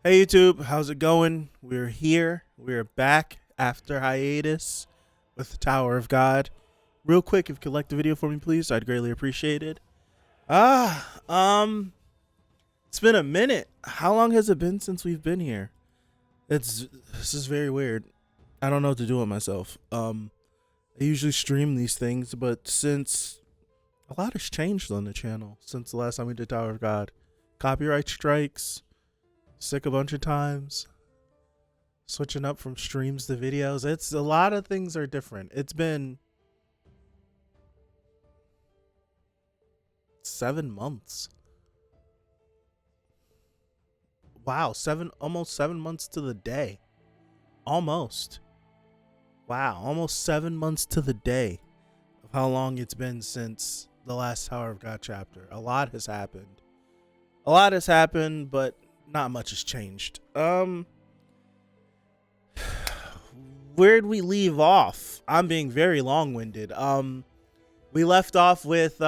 Hey YouTube, how's it going? We're here. We're back after hiatus with the Tower of God. Real quick, if you could like the video for me, please, I'd greatly appreciate it. Ah, it's been a minute. How long has it been since we've been here? This is very weird. I don't know what to do with myself. I usually stream these things, but since a lot has changed on the channel since the last time we did Tower of God, copyright strikes, sick a bunch of times, switching up from streams to videos. It's a lot of things are different. It's been 7 months. Wow, almost 7 months to the day. Almost. Wow, almost 7 months to the day of how long it's been since the last Tower of God chapter. A lot has happened. But not much has changed. Where'd we leave off? I'm being very long-winded. We left off with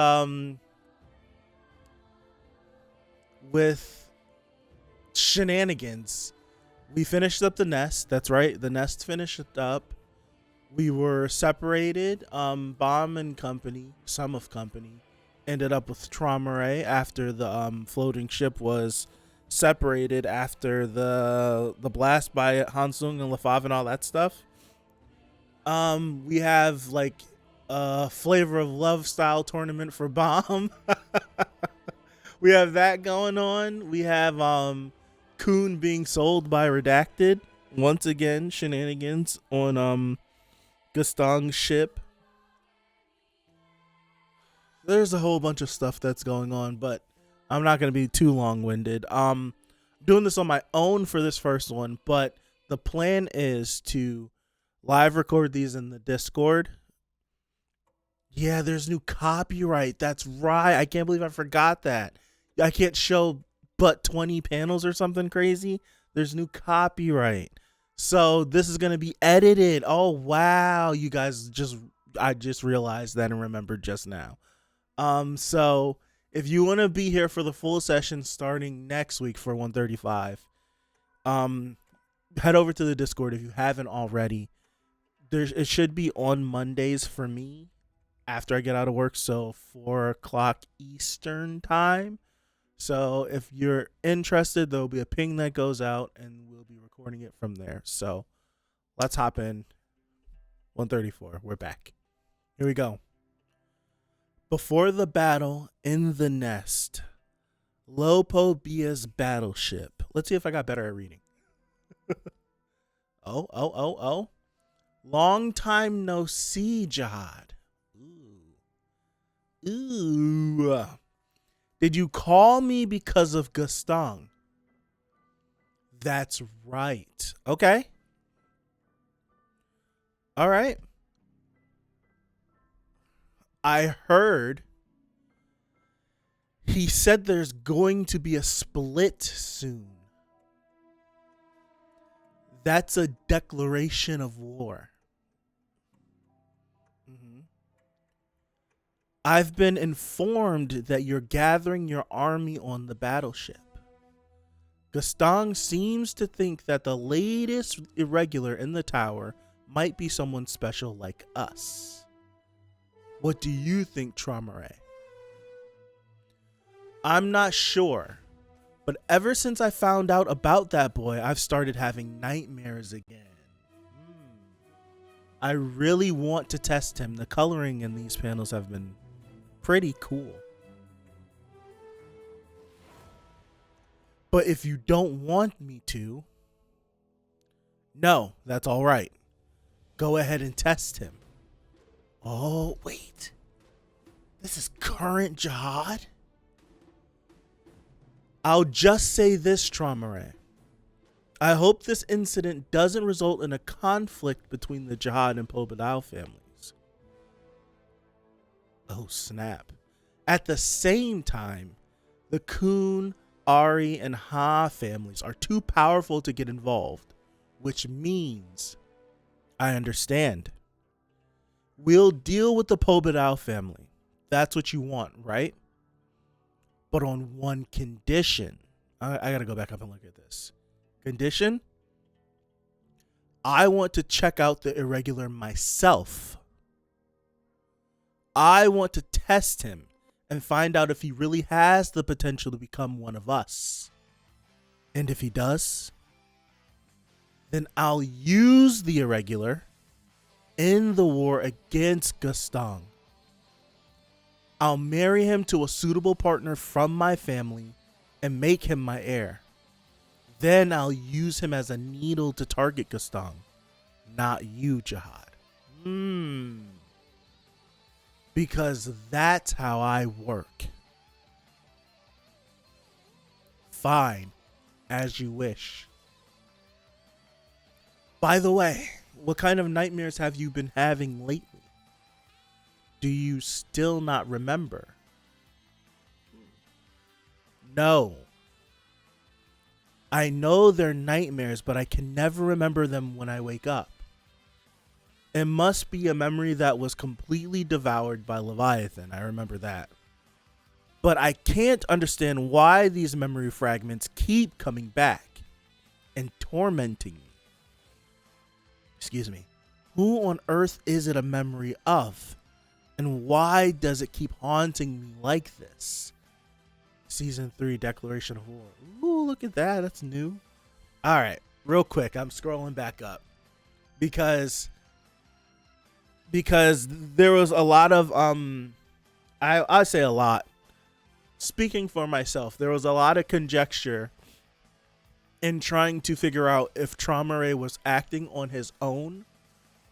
shenanigans. We finished up the nest. That's right. The nest finished up. We were separated. Bomb and company, Sum of company, ended up with Traumaray after the floating ship was separated after the blast by Hansung and Lafav and all that stuff. We have like a flavor of love style tournament for Bomb. We have that going on. We have Kun being sold by Redacted. Once again, shenanigans on Gustong's ship. There's a whole bunch of stuff that's going on, but I'm not going to be too long-winded. Doing this on my own for this first one, but the plan is to live record these in the Discord. Yeah, there's new copyright. That's right. I can't believe I forgot that. I can't show but 20 panels or something crazy. There's new copyright. So this is going to be edited. Oh, wow. You guys I just realized that and remembered just now. So if you want to be here for the full session starting next week for 135, head over to the Discord if you haven't already. It should be on Mondays for me after I get out of work, so 4 o'clock Eastern time. So if you're interested, there'll be a ping that goes out and we'll be recording it from there. So let's hop in. 134, we're back. Here we go. Before the battle in the nest, Lopobia's battleship. Let's see if I got better at reading. Oh. Long time no see, Jihad. Ooh. Did you call me because of Gustong? That's right. Okay. All right. I heard he said there's going to be a split soon. That's a declaration of war. I've been informed that you're gathering your army on the battleship. Gustong seems to think that the latest irregular in the tower might be someone special like us. What do you think, Traumaray? I'm not sure, but ever since I found out about that boy, I've started having nightmares again. I really want to test him. The coloring in these panels have been pretty cool. But if you don't want me to, no, that's all right. Go ahead and test him. Oh, wait. This is current Jihad? I'll just say this, Traumaray. I hope this incident doesn't result in a conflict between the Jihad and Pobedal families. Oh, snap. At the same time, the Kun, Ari, and Ha families are too powerful to get involved, which means I understand. We'll deal with the Pobedal family. That's what you want, right? But on one condition. I gotta go back up and look at this. Condition: I want to check out the irregular myself. I want to test him and find out if he really has the potential to become one of us. And if he does, then I'll use the irregular in the war against Gaston. I'll marry him to a suitable partner from my family and make him my heir. Then I'll use him as a needle to target Gaston, not you, Jihad. Because that's how I work. Fine, as you wish. By the way, what kind of nightmares have you been having lately? Do you still not remember? No. I know they're nightmares, but I can never remember them when I wake up. It must be a memory that was completely devoured by Leviathan. I remember that. But I can't understand why these memory fragments keep coming back and tormenting me. Excuse me. Who on earth is it a memory of? And why does it keep haunting me like this? Season 3, Declaration of War. Ooh, look at that. That's new. All right. Real quick. I'm scrolling back up. Because there was a lot of, I say a lot. Speaking for myself, there was a lot of conjecture in trying to figure out if Traumare was acting on his own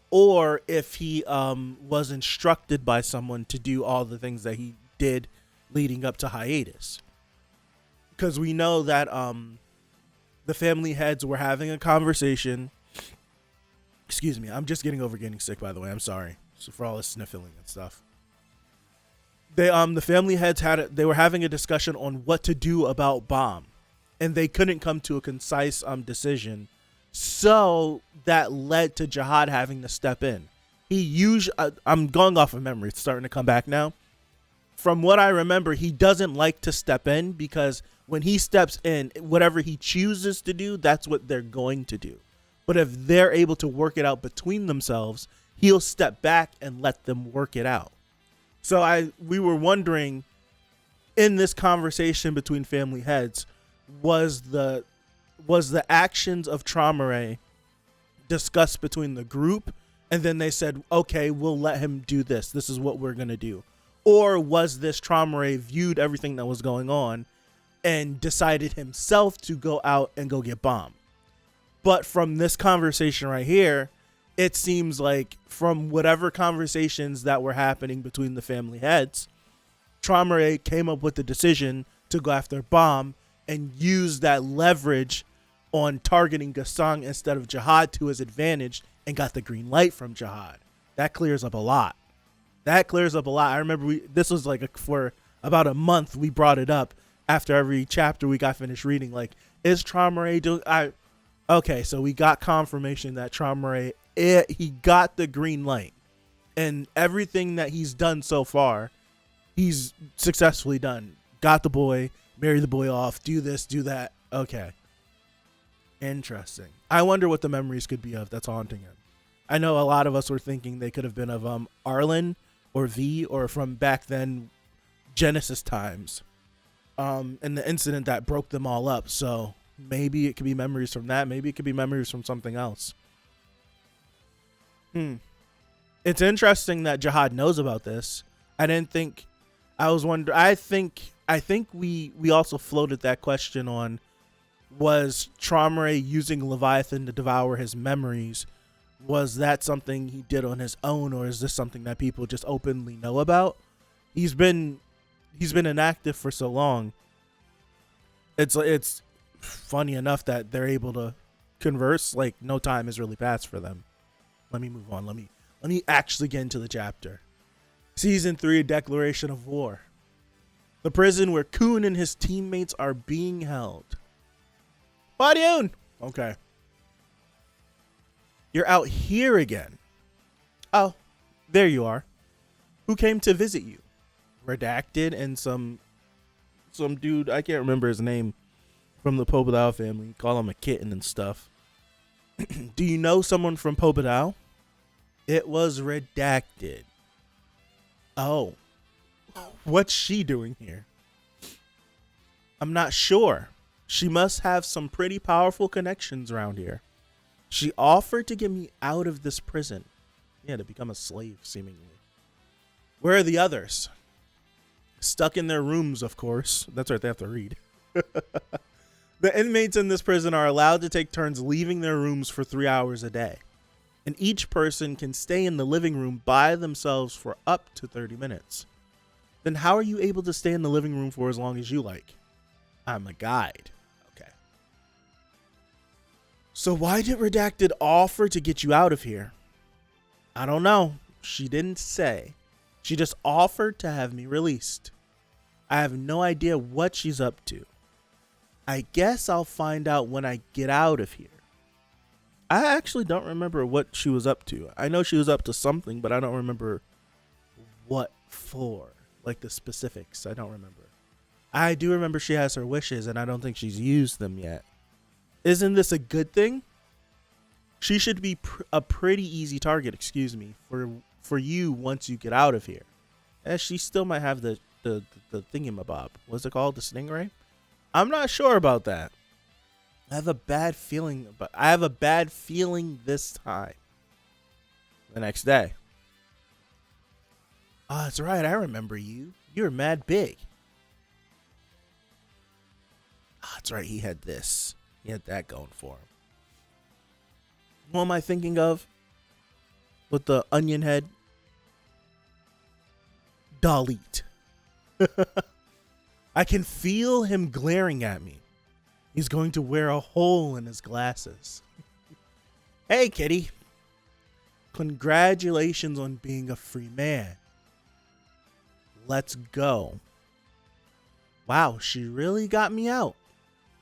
or if he was instructed by someone to do all the things that he did leading up to hiatus. Because we know that the family heads were having a conversation. Excuse me, I'm just getting over getting sick, by the way. I'm sorry. So for all this sniffling and stuff. The family heads they were having a discussion on what to do about Bomb. And they couldn't come to a concise decision. So that led to Jihad having to step in. I'm going off of memory. It's starting to come back now. From what I remember, he doesn't like to step in because when he steps in, whatever he chooses to do, that's what they're going to do. But if they're able to work it out between themselves, he'll step back and let them work it out. So we were wondering, in this conversation between family heads, was the actions of Traumare discussed between the group, and then they said, okay, we'll let him do this. This is what we're going to do. Or was this Traumare viewed everything that was going on and decided himself to go out and go get Bomb? But from this conversation right here, it seems like from whatever conversations that were happening between the family heads, Traumare came up with the decision to go after Bomb and use that leverage on targeting Gaston instead of Jihad to his advantage and got the green light from Jihad. That clears up a lot. I remember this was like for about a month we brought it up after every chapter we got finished reading. Like, is Traumare doing? Okay, so we got confirmation that Traumare, he got the green light, and everything that he's done so far, he's successfully done. Got the boy, marry the boy off, do this, do that. Okay, interesting. I wonder what the memories could be of that's haunting him. I know a lot of us were thinking they could have been of Arlen or V, or from back then Genesis times, and the incident that broke them all up. So maybe it could be memories from that. Maybe it could be memories from something else. It's interesting that Jihad knows about this. I think we also floated that question on, was Traumare using Leviathan to devour his memories? Was that something he did on his own, or is this something that people just openly know about? He's been inactive for so long. It's funny enough that they're able to converse like no time has really passed for them. Let me move on. Let me actually get into the chapter. Season 3, Declaration of War. The prison where Kun and his teammates are being held. Hwaryun! Okay. You're out here again. Oh, there you are. Who came to visit you? Redacted and some dude, I can't remember his name, from the Pobedao family. Call him a kitten and stuff. Do you know someone from Pobedao? It was redacted. Oh. What's she doing here? I'm not sure. She must have some pretty powerful connections around here. She offered to get me out of this prison. Yeah, to become a slave, seemingly. Where are the others? Stuck in their rooms, of course. That's right, they have to read. The inmates in this prison are allowed to take turns leaving their rooms for 3 hours a day. And each person can stay in the living room by themselves for up to 30 minutes. Then how are you able to stay in the living room for as long as you like? I'm a guide. Okay. So why did Redacted offer to get you out of here? I don't know. She didn't say. She just offered to have me released. I have no idea what she's up to. I guess I'll find out when I get out of here. I actually don't remember what she was up to. I know she was up to something, but I don't remember what for. Like the specifics, I don't remember. I do remember she has her wishes, and I don't think she's used them yet. Isn't this a good thing? She should be a pretty easy target, for you once you get out of here. As she still might have the thingamabob. What's it called? The stingray? I'm not sure about that. I have a bad feeling this time. The next day. Oh, that's right. I remember you. You were mad big. Oh, that's right. He had this. He had that going for him. Who am I thinking of? With the onion head? Dalit. I can feel him glaring at me. He's going to wear a hole in his glasses. Hey, kitty. Congratulations on being a free man. Let's go. Wow, she really got me out.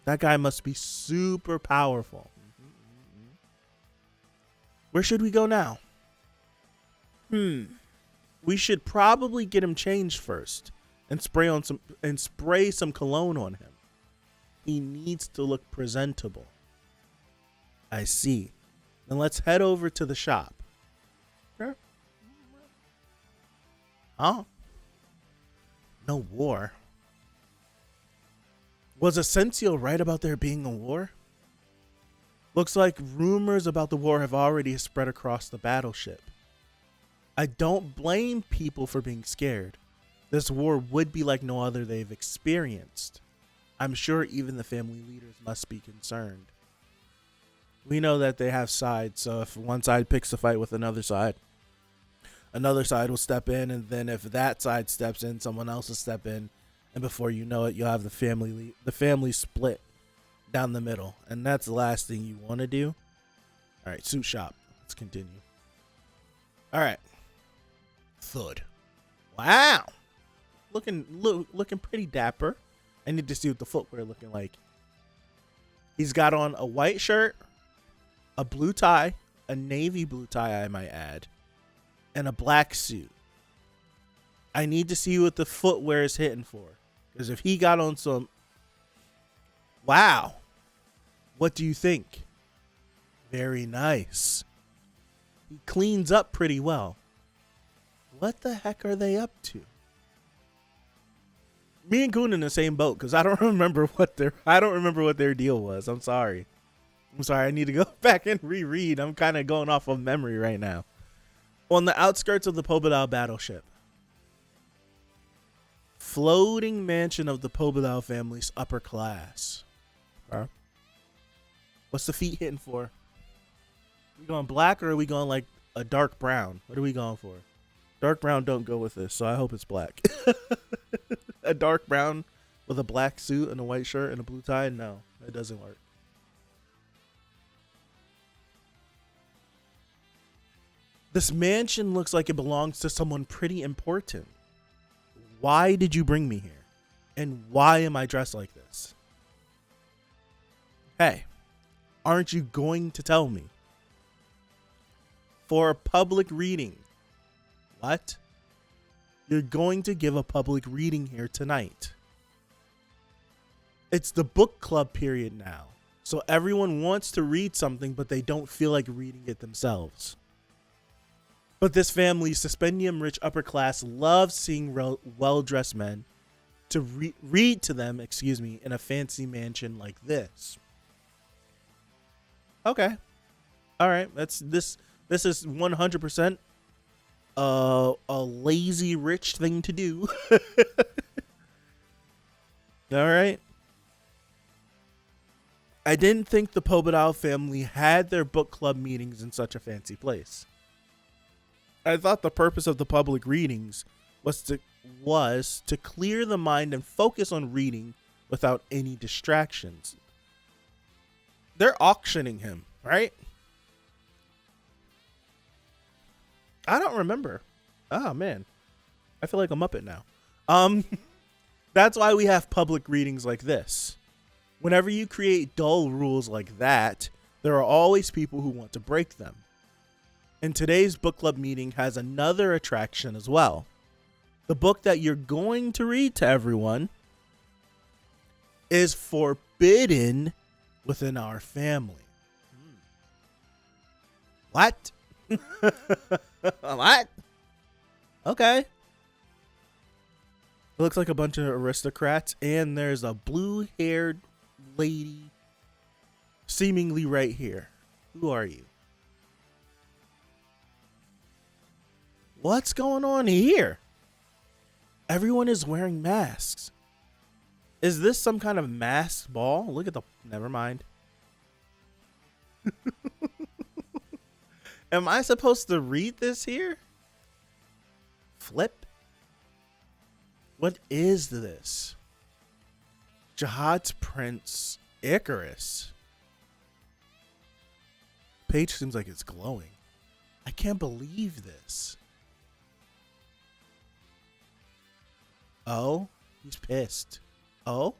That guy must be super powerful. Where should we go now? We should probably get him changed first and spray some cologne on him. He needs to look presentable. I see. Then let's head over to the shop. Sure. Huh? No war. Was Asensio right about there being a war? Looks like rumors about the war have already spread across the battleship. I don't blame people for being scared. This war would be like no other they've experienced. I'm sure even the family leaders must be concerned. We know that they have sides, so if one side picks a fight with another side will step in, and then if that side steps in, someone else will step in, and before you know it, you'll have the family split down the middle, and that's the last thing you want to do. All right, suit shop. Let's continue. All right, Thud. Wow, looking pretty dapper. I need to see what the footwear looking like. He's got on a white shirt, a blue tie, a navy blue tie, I might add, and a black suit. I need to see what the footwear is hitting for. Because if he got on some... Wow. What do you think? Very nice. He cleans up pretty well. What the heck are they up to? Me and Goon in the same boat because I don't remember what their deal was. I'm sorry. I need to go back and reread. I'm kind of going off of memory right now. On the outskirts of the Pobedao battleship. Floating mansion of the Pobedao family's upper class. Huh? What's the feet hitting for? We going black or are we going like a dark brown? What are we going for? Dark brown don't go with this, so I hope it's black. A dark brown with a black suit and a white shirt and a blue tie? No, that doesn't work. This mansion looks like it belongs to someone pretty important. Why did you bring me here? And why am I dressed like this? Hey, aren't you going to tell me? For a public reading. What? You're going to give a public reading here tonight. It's the book club period now. So everyone wants to read something, but they don't feel like reading it themselves. But this family, suspendium rich upper class, loves seeing well-dressed men to read to them, in a fancy mansion like this. Okay. All right. This is 100% a lazy rich thing to do. All right. I didn't think the Pobedal family had their book club meetings in such a fancy place. I thought the purpose of the public readings was to clear the mind and focus on reading without any distractions. They're auctioning him, right? I don't remember. Oh man, I feel like I'm up it now. That's why we have public readings like this. Whenever you create dull rules like that, there are always people who want to break them. And today's book club meeting has another attraction as well. The book that you're going to read to everyone is forbidden within our family. What? What? Okay. It looks like a bunch of aristocrats, and there's a blue-haired lady seemingly right here. Who are you? What's going on here? Everyone is wearing masks. Is this some kind of masked ball? Look at the... Never mind. Am I supposed to read this here? Flip? What is this? Jihad's Prince Icarus. Page seems like it's glowing. I can't believe this. Oh, he's pissed. Oh?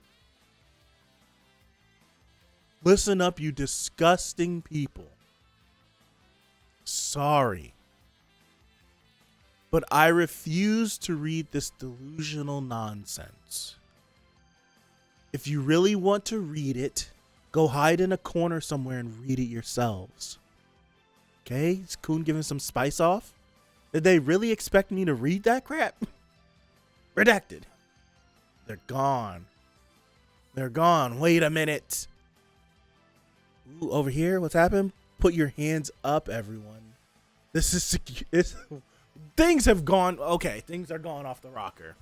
Listen up, you disgusting people. Sorry. But I refuse to read this delusional nonsense. If you really want to read it, go hide in a corner somewhere and read it yourselves. Okay? Is Coon giving some spice off? Did they really expect me to read that crap? Redacted. They're gone. They're gone. Wait a minute. Ooh, over here, what's happened? Put your hands up, everyone. This is things have gone. Okay, things are gone off the rocker.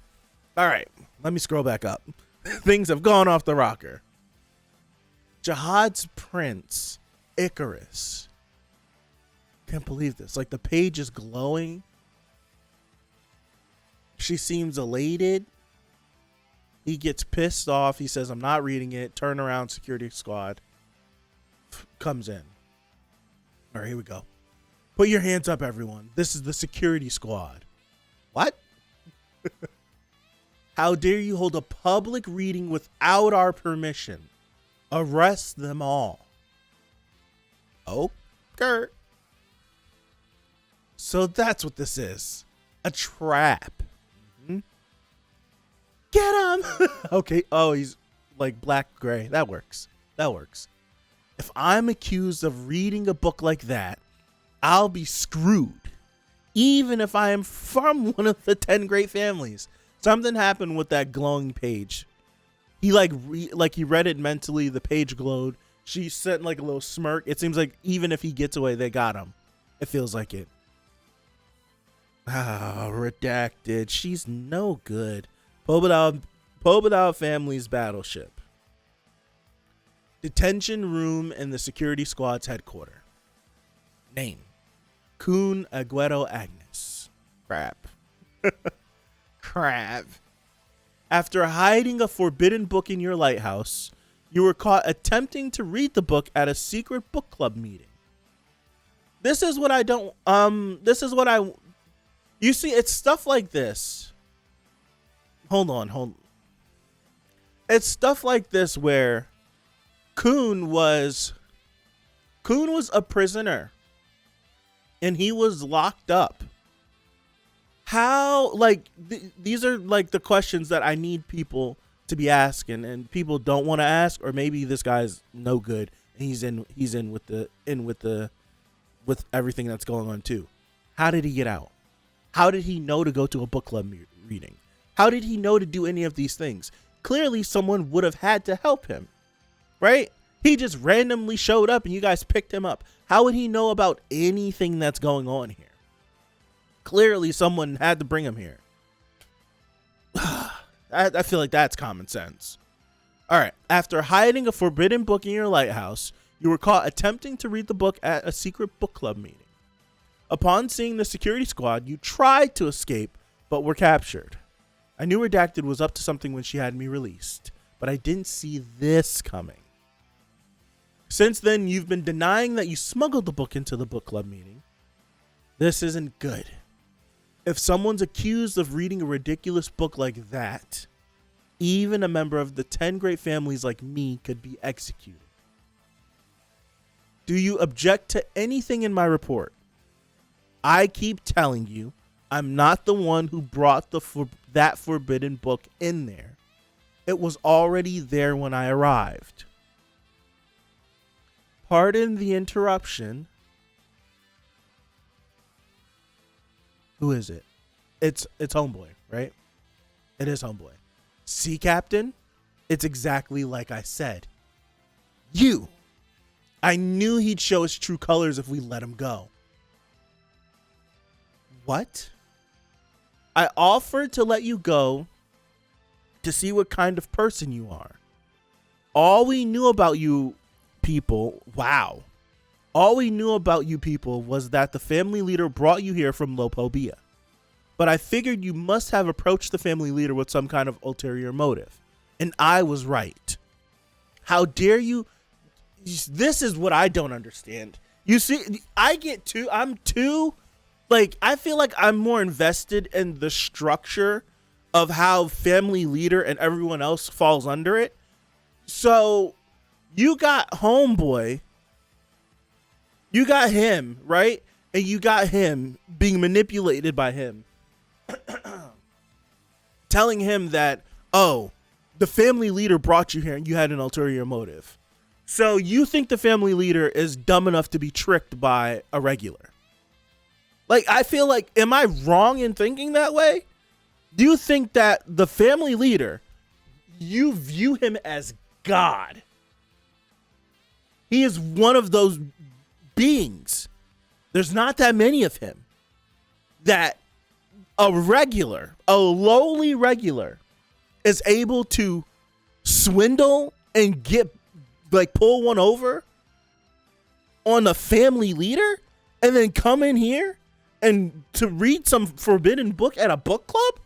All right, let me scroll back up. Things have gone off the rocker. Jihad's Prince Icarus. Can't believe this. Like, the page is glowing. She seems elated. He gets pissed off. He says, I'm not reading it. Turn around, security squad comes in. All right, here we go. Put your hands up, everyone. This is the security squad. What? How dare you hold a public reading without our permission? Arrest them all. Oh, Kurt. So that's what this is. A trap. Get him! Okay. Oh, he's like black gray. That works. That works. If I'm accused of reading a book like that, I'll be screwed. Even if I am from one of the 10 great families. Something happened with that glowing page. He he read it mentally. The page glowed. She sent like a little smirk. It seems like even if he gets away, they got him. It feels like it. Ah, redacted. She's no good. Pobedal family's battleship. Detention room in the security squad's headquarters. Name: Coon Aguero Agnes. Crap. Crap. After hiding a forbidden book in your lighthouse, you were caught attempting to read the book at a secret book club meeting. This is what I don't, you see, it's stuff like this. Hold on. It's stuff like this where Coon was a prisoner and he was locked up. How, like, these are like the questions that I need people to be asking, and people don't want to ask, or maybe this guy's no good and he's in with everything that's going on too. How did he get out? How did he know to go to a book club reading? How did he know to do any of these things? Clearly someone would have had to help him, right? He just randomly showed up and you guys picked him up. How would he know about anything that's going on here? Clearly someone had to bring him here. I feel like that's common sense. All right. After hiding a forbidden book in your lighthouse, you were caught attempting to read the book at a secret book club meeting. Upon seeing the security squad, you tried to escape, but were captured. I knew Redacted was up to something when she had me released, but I didn't see this coming. Since then, you've been denying that you smuggled the book into the book club meeting. This isn't good. If someone's accused of reading a ridiculous book like that, even a member of the 10 great families like me could be executed. Do you object to anything in my report? I keep telling you, I'm not the one who brought that forbidden book in there. It was already there when I arrived. Pardon the interruption. Who is it? It's Homeboy, right? It is Homeboy. Sea Captain? It's exactly like I said. You! I knew he'd show his true colors if we let him go. What? I offered to let you go to see what kind of person you are. All we knew about you people, all we knew about you people was that the family leader brought you here from Lopobia. But I figured you must have approached the family leader with some kind of ulterior motive. And I was right. How dare you? This is what I don't understand. You see, I feel like I'm more invested in the structure of how family leader and everyone else falls under it. So you got Homeboy, you got him, right? And you got him being manipulated by him. Telling him that, oh, the family leader brought you here and you had an ulterior motive. So you think the family leader is dumb enough to be tricked by a regular? Like, I feel like, am I wrong in thinking that way? Do you think that the family leader, you view him as God? He is one of those beings. There's not that many of him. That a lowly regular is able to swindle and pull one over on a family leader and then come in here and to read some forbidden book at a book club?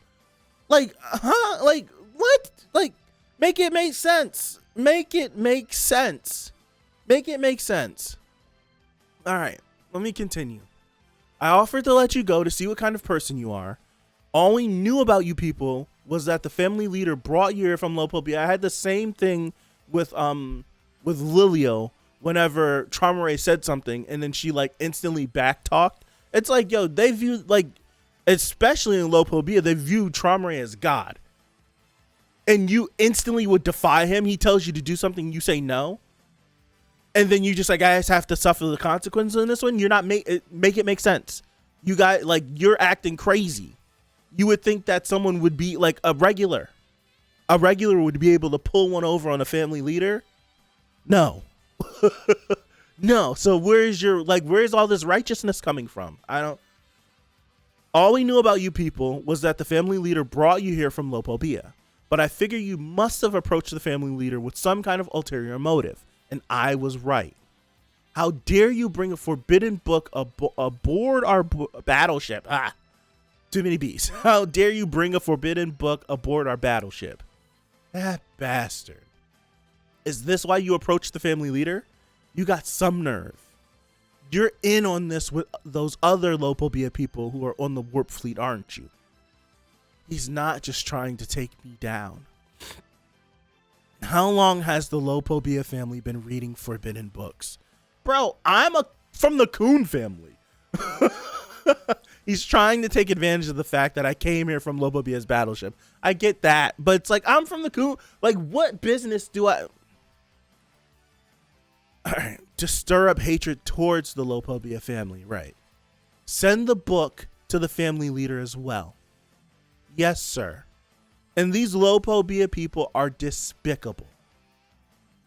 Like, huh? Like, what? Like, make it make sense. Make it make sense. Make it make sense. All right, let me continue. I offered to let you go to see what kind of person you are. All we knew about you people was that the family leader brought you here from Lopobia. I had the same thing with Lilio whenever Traumare said something and then she instantly backtalked. It's like, yo, they view, especially in Lopobia, they view Traumare as God. And you instantly would defy him. He tells you to do something, you say no. And then you just I guys have to suffer the consequences in this one. You're not make it make sense. You guys, you're acting crazy. You would think that someone would be a regular. A regular would be able to pull one over on a family leader. No. No. So where's all this righteousness coming from? All we knew about you people was that the family leader brought you here from Lopobia. But I figure you must have approached the family leader with some kind of ulterior motive. And I was right. How dare you bring a forbidden book aboard our battleship? Too many B's. How dare you bring a forbidden book aboard our battleship? That bastard. Is this why you approached the family leader? You got some nerve. You're in on this with those other Lopobia people who are on the warp fleet, aren't you? He's not just trying to take me down. How long has the Lopobia family been reading forbidden books? Bro, I'm from the Coon family. He's trying to take advantage of the fact that I came here from Lopobia's battleship. I get that, but it's like, I'm from the Kun. Like, what business do I... All right, to stir up hatred towards the Lopobia family, right? Send the book to the family leader as well. Yes, sir. And these Lopobia people are despicable.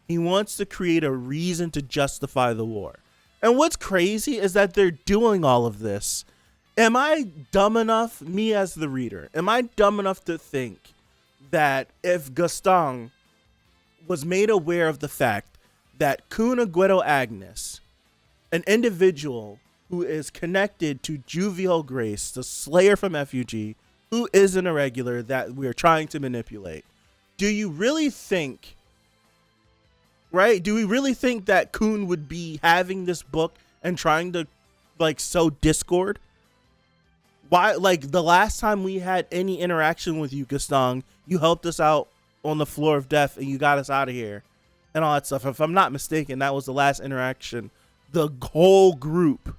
He wants to create a reason to justify the war. And what's crazy is that they're doing all of this. Am I dumb enough, me as the reader, am I dumb enough to think that if Gaston was made aware of the fact that Kun Aguero Agnes, an individual who is connected to Juvial Grace, the Slayer from FUG, who is an irregular that we are trying to manipulate, do you really think, right? Do we really think that Kun would be having this book and trying to like sow discord? Why, like the last time we had any interaction with you, Gaston, you helped us out on the floor of death and you got us out of here and all that stuff. If I'm not mistaken, that was the last interaction. The whole group,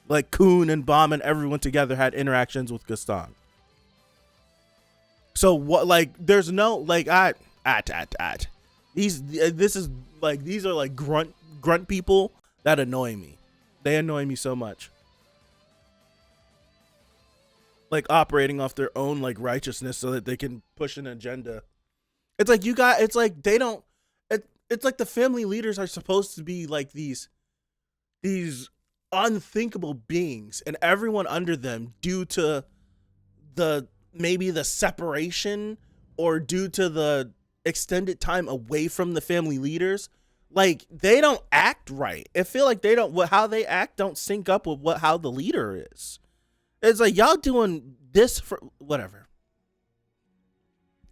like Kun and Bomb and everyone together, had interactions with Gaston. So what, like, there's no, like, these are like grunt people that annoy me. They annoy me so much. Like operating off their own like righteousness so that they can push an agenda. It's like it's like they don't, it's like the family leaders are supposed to be like these unthinkable beings and everyone under them, due to maybe the separation or due to the extended time away from the family leaders, like they don't act right. I feel like they don't, how they act don't sync up with how the leader is. It's like, y'all doing this for whatever.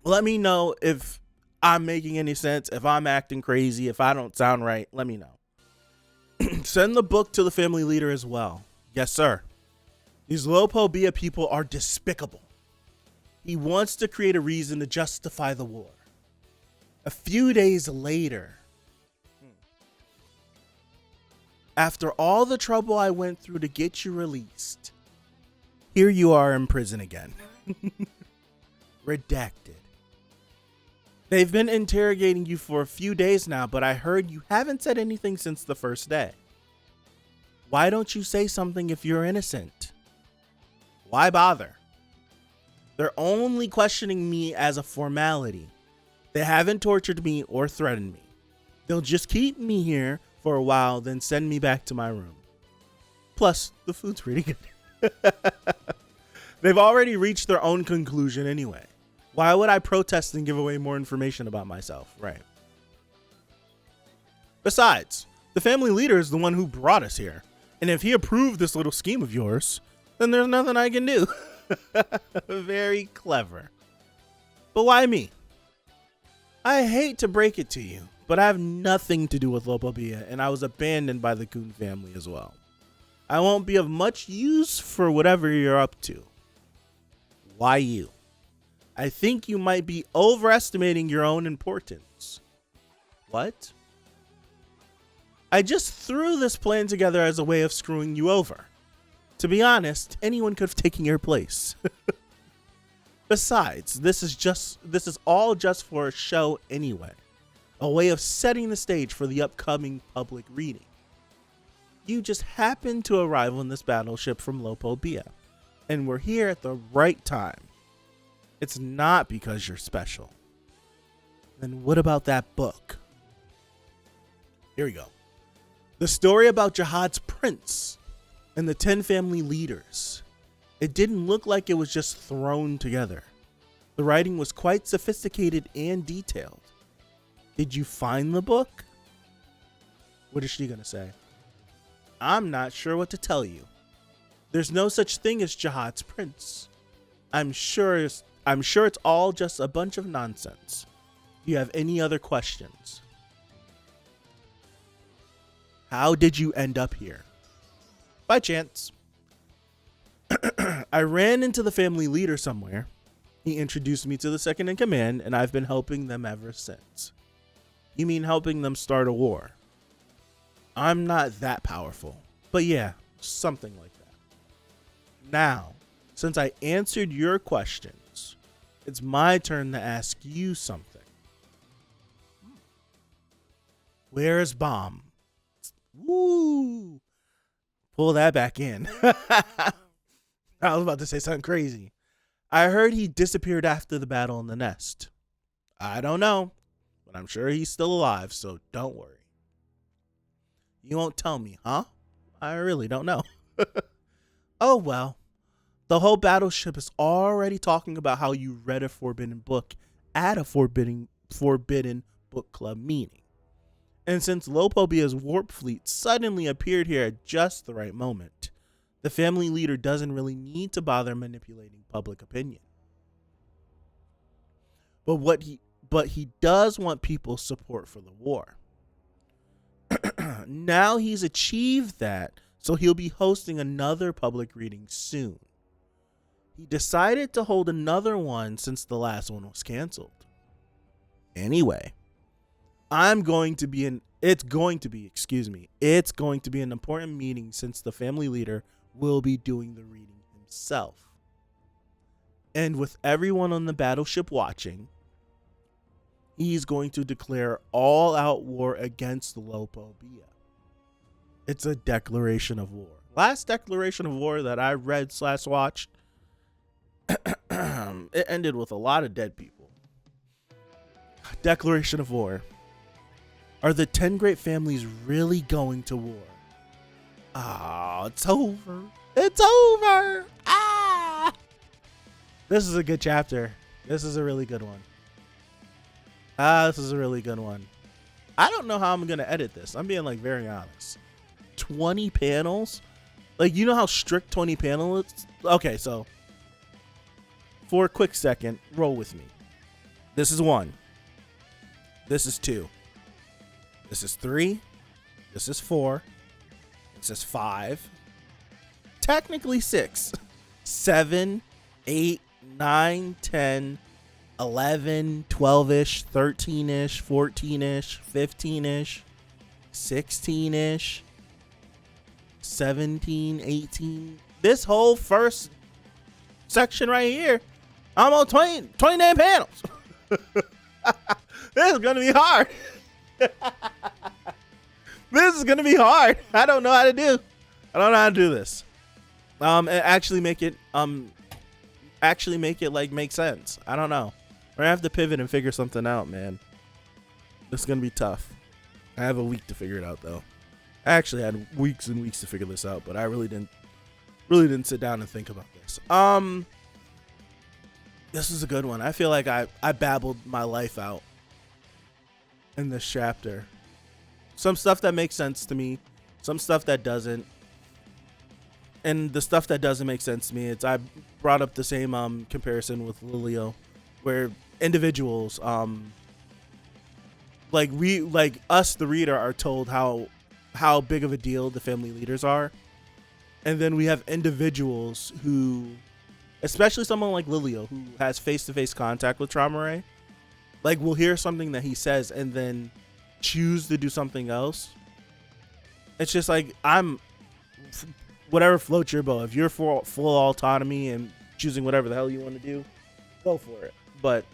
Let me know if I'm making any sense, if I'm acting crazy, if I don't sound right, let me know. Send the book to the family leader as well. Yes, sir. These Lopobia people are despicable. He wants to create a reason to justify the war. A few days later, after all the trouble I went through to get you released, here you are in prison again. Redacted. They've been interrogating you for a few days now, but I heard you haven't said anything since the first day. Why don't you say something if you're innocent? Why bother? They're only questioning me as a formality. They haven't tortured me or threatened me. They'll just keep me here for a while, then send me back to my room. Plus, the food's pretty good. They've already reached their own conclusion anyway. Why would I protest and give away more information about myself? Right. Besides, the family leader is the one who brought us here. And if he approved this little scheme of yours, then there's nothing I can do. Very clever. But why me? I hate to break it to you, but I have nothing to do with Lopobia, and I was abandoned by the Kun family as well. I won't be of much use for whatever you're up to. Why you? I think you might be overestimating your own importance. What? I just threw this plan together as a way of screwing you over. To be honest, anyone could have taken your place. Besides, this is all just for a show anyway. A way of setting the stage for the upcoming public reading. You just happened to arrive on this battleship from Lopobia, and we're here at the right time. It's not because you're special. Then what about that book? Here we go. The story about Jihad's prince and the 10 family leaders. It didn't look like it was just thrown together. The writing was quite sophisticated and detailed. Did you find the book? What is she gonna say? I'm not sure what to tell you. There's no such thing as Jihad's prince. I'm sure it's all just a bunch of nonsense. Do you have any other questions? How did you end up here? By chance. I ran into the family leader somewhere. He introduced me to the second in command, and I've been helping them ever since. You mean helping them start a war? I'm not that powerful, but yeah, something like that. Now, since I answered your questions, it's my turn to ask you something. Where is Bomb? Woo! Pull that back in. I was about to say something crazy. I heard he disappeared after the battle in the nest. I don't know, but I'm sure he's still alive, so don't worry. You won't tell me, huh? I really don't know. Oh well. The whole battleship is already talking about how you read a forbidden book at a forbidden book club meeting. And since Lopobia's warp fleet suddenly appeared here at just the right moment, the family leader doesn't really need to bother manipulating public opinion. But he does want people's support for the war. Now he's achieved that, so he'll be hosting another public reading soon. He decided to hold another one since the last one was canceled. Anyway, it's going to be an important meeting since the family leader will be doing the reading himself. And with everyone on the battleship watching, he's going to declare all-out war against Lopobia. It's a declaration of war. Last declaration of war that I read/watched, it ended with a lot of dead people. Declaration of war. Are the 10 great families really going to war? Ah, it's over. It's over. Ah! This is a good chapter. This is a really good one. This is a really good one. I don't know how I'm going to edit this. I'm being very honest. 20 panels? You know how strict 20 panels is? Okay, so for a quick second, roll with me. This is 1. This is 2. This is 3. This is 4. This is 5. Technically 6. 7, 8, 9, 10, 11, 12-ish, 13-ish, 14-ish, 15-ish, 16-ish, 17, 18. This whole first section right here, almost 29 panels. This is going to be hard. This is going to be hard. I don't know how to do this. And actually make it make sense. I don't know. We're gonna have to pivot and figure something out, man. This is gonna be tough. I have a week to figure it out, though. I actually had weeks and weeks to figure this out, but I really didn't sit down and think about this. This is a good one. I feel like I babbled my life out in this chapter. Some stuff that makes sense to me, some stuff that doesn't. And the stuff that doesn't make sense to me, I brought up the same comparison with Lilio, where individuals, us, the reader, are told how big of a deal the family leaders are, and then we have individuals who, especially someone like Lilio, who has face-to-face contact with Traumaray, will hear something that he says and then choose to do something else. It's just whatever floats your boat. If you're for full autonomy and choosing whatever the hell you want to do, go for it. But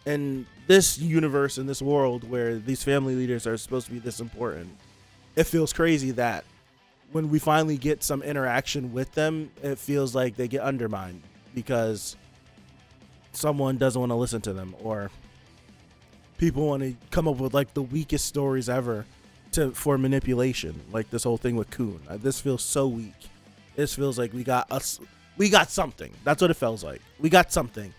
in this universe, in this world where these family leaders are supposed to be this important, it feels crazy that when we finally get some interaction with them, it feels like they get undermined because someone doesn't want to listen to them, or people want to come up with the weakest stories ever for manipulation, like this whole thing with Kun. This feels so weak. This feels like we got something. That's what it feels like. We got something.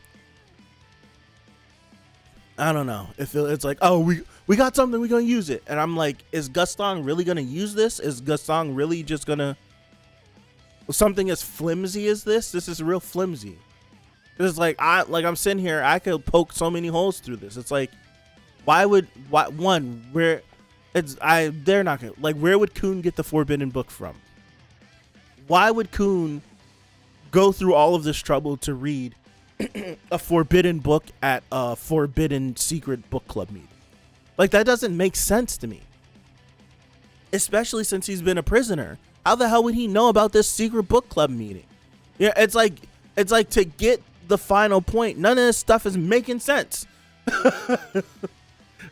I don't know. It's like, oh, we got something, we're gonna use it. And I'm like, is Gaston really gonna use this? Is Gaston really just gonna something as flimsy as this? This is real flimsy. It's I'm sitting here, I could poke so many holes through this. It's like, they're not gonna, where would Kun get the forbidden book from? Why would Kun go through all of this trouble to read a forbidden book at a forbidden secret book club meeting? That doesn't make sense to me. Especially since he's been a prisoner. How the hell would he know about this secret book club meeting? Yeah, it's like to get the final point, none of this stuff is making sense.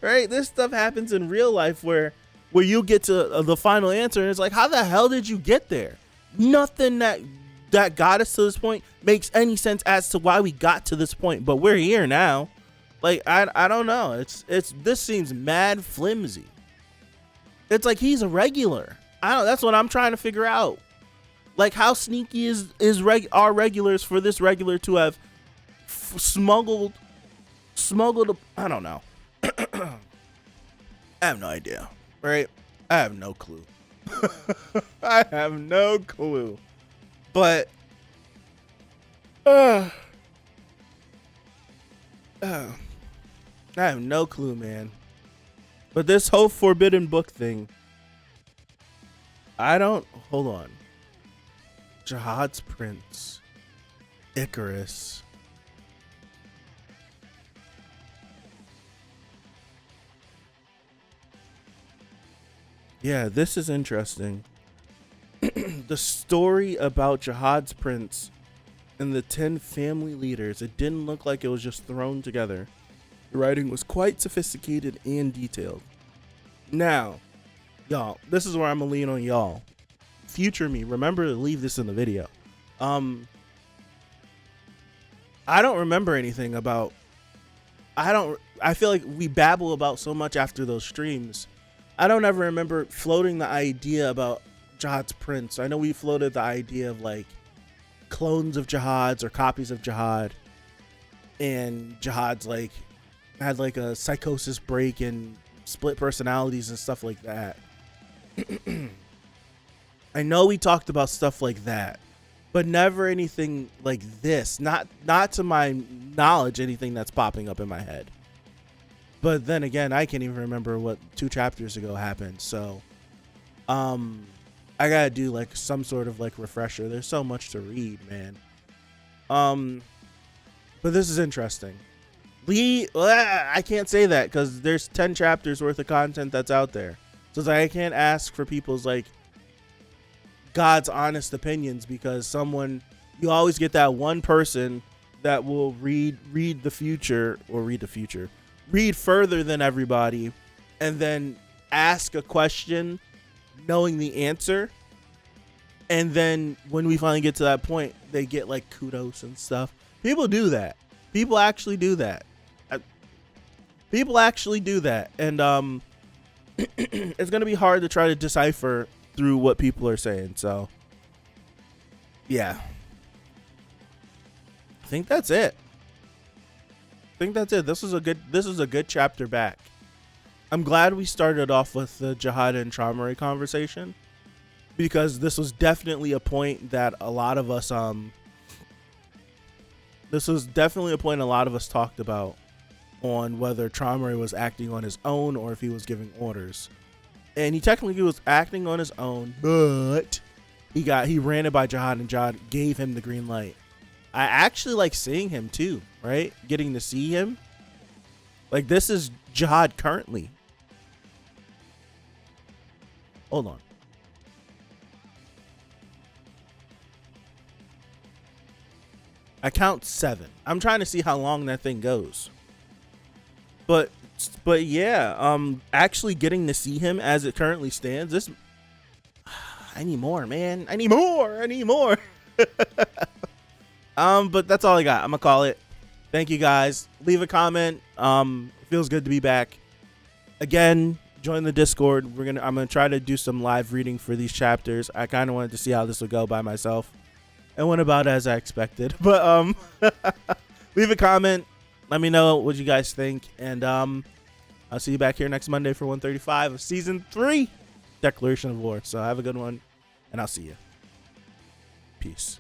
Right? This stuff happens in real life where you get to the final answer and it's like, how the hell did you get there? Nothing that got us to this point makes any sense as to why we got to this point, but we're here now. Like, I don't know. This seems mad flimsy. It's like he's a regular. That's what I'm trying to figure out. Like, how sneaky are regulars for this regular to have smuggled? I don't know. I have no idea. Right? I have no clue. I have no clue. But I have no clue, man. But this whole forbidden book thing, hold on. Jihad's Prince, Icarus. Yeah, this is interesting. The story about Jihad's Prince and the 10 family leaders, it didn't look like it was just thrown together. The writing was quite sophisticated and detailed. Now, y'all, this is where I'm gonna lean on y'all. Future me, remember to leave this in the video. I don't remember anything about, I feel like we babble about so much after those streams. I don't ever remember floating the idea about Jihad's Prince. I know we floated the idea of like clones of Jihads or copies of Jihad, and Jihad's like had like a psychosis break and split personalities and stuff like that. I know we talked about stuff like that, but never anything like this. Not to my knowledge, anything that's popping up in my head. But then again, I can't even remember what 2 chapters ago happened. So, I gotta do like some sort of like refresher. There's so much to read, man. But this is interesting. I can't say that because there's 10 chapters worth of content that's out there. So it's like I can't ask for people's like God's honest opinions, because you always get that one person that will read further than everybody, and then ask a question knowing the answer, and then when we finally get to that point, they get like kudos and stuff. People do that. People actually do that. And it's gonna be hard to try to decipher through what people are saying. So yeah, I think that's it. This is a good chapter back. I'm glad we started off with the Jihad and Traumaray conversation, because this was definitely a point that a lot of us talked about, on whether Traumaray was acting on his own or if he was giving orders. And he technically was acting on his own, but he ran it by Jihad, and Jihad gave him the green light. I actually like seeing him too, right? Getting to see him. Like, this is Jihad currently. Hold on. I count 7. I'm trying to see how long that thing goes. But yeah, actually getting to see him as it currently stands, I need more, man. I need more. But that's all I got. I'm gonna call it. Thank you guys. Leave a comment. It feels good to be back. Again, join the Discord. I'm gonna try to do some live reading for these chapters. I kind of wanted to see how this would go by myself. It went about as I expected. But leave a comment. Let me know what you guys think, and I'll see you back here next Monday for 135 of Season 3, Declaration of War. So have a good one, and I'll see you. Peace.